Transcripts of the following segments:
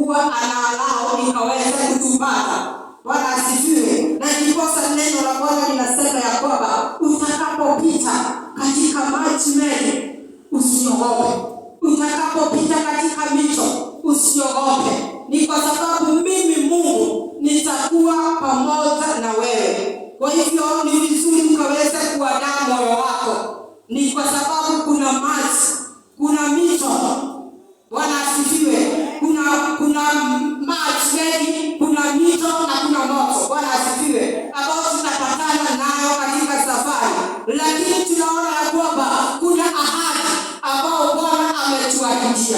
huwa analao ikaweza kutupata. Bwana asifiwe. Na ndiposa neno la Bwana linasema ya kwamba utakapopita katika maji mengi usiogope. Utakapopita katika mito usiogope. Ni kwa sababu mimi Mungu nitakuwa pamoja na wewe. Kwa hivyo ni vizuri ukaweza kuandaa moyo wako. Ni kwa sababu kuna maji, kuna mito. Bwana asifiwe. Kuna maji mengi, kuna mito na kuna moto. Bwana asifiwe. Ambao tutapatana nayo katika safari. Lakini tunaona ya kwamba kuna ahadi ambao Bwana ametuahidia.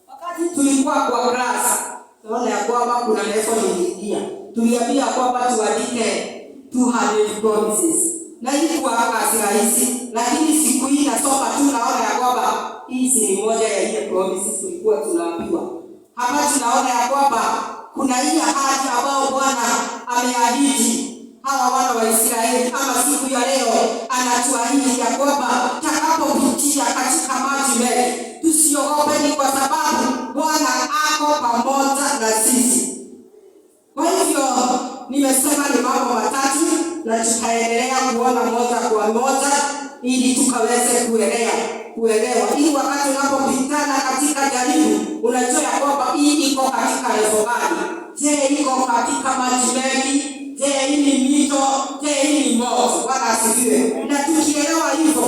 Wakati tulikuwa kwa class, tunaona ya kwamba kuna lesson iliingia. Tuliambia kwamba tuandike 200 promises. Na hii kwa kazi rahisi, lakini siku hii nasoma tu naona ya kwamba hii ni moja ya ile promises tulikuwa tunaambiwa. Hapa tunaona ya kwamba kuna hii ahadi ambayo Bwana ameahidi hawa wana wa Israeli, ama siku ya leo anatuahidi ya kwamba tutakapopitia katika maji mengi tusiogope, ni kwa sababu Bwana ako pamoja na sisi. Kwa hivyo nimesema ni mambo matatu na tutaendelea kuona moja kwa moja ili tukaweze kuelewa. Ili wakati unapopitana katika jaribu unajua ya kwamba hii iko katika level gani. Je, iko katika maji mengi? Je, hii ni mito? Je, hii ni moto? Bwana asifiwe. Na tukielewa hivyo,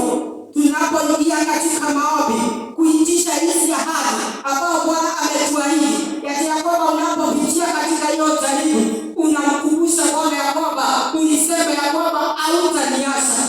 tunapoingia katika maombi kuitisha hizi ahadi ambao Bwana ametuahidi, ya kwamba unapopitia katika hiyo jaribu unamkumbusha Bwana ya kwamba ulisema ya kwamba hautaniacha.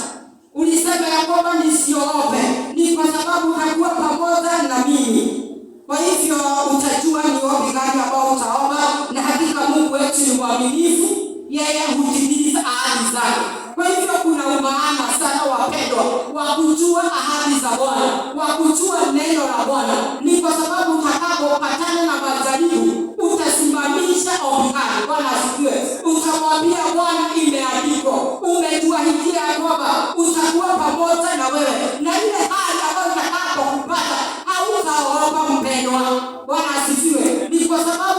Ulisema ya kwamba nisiogope, ni kwa sababu utakuwa pamoja na mimi. Kwa hivyo utajua ni ombi gani ambao utaomba, na hakika Mungu wetu ni mwaminifu, yeye hutimiza ahadi zake. Kwa hivyo kuna umaana sana wapendwa wa kujua ahadi za Bwana, wa kujua neno la Bwana. Ni kwa sababu utakapopatana na majaribu utasimamisha ombi lako. Bwana asifiwe. Utamwambia Bwana, imeandikwa, umetuahidia kwamba utakuwa pamoja na wewe, na ile hali ambayo utakapokupata hautaogopa mpendwa. Bwana asifiwe. Ni kwa sababu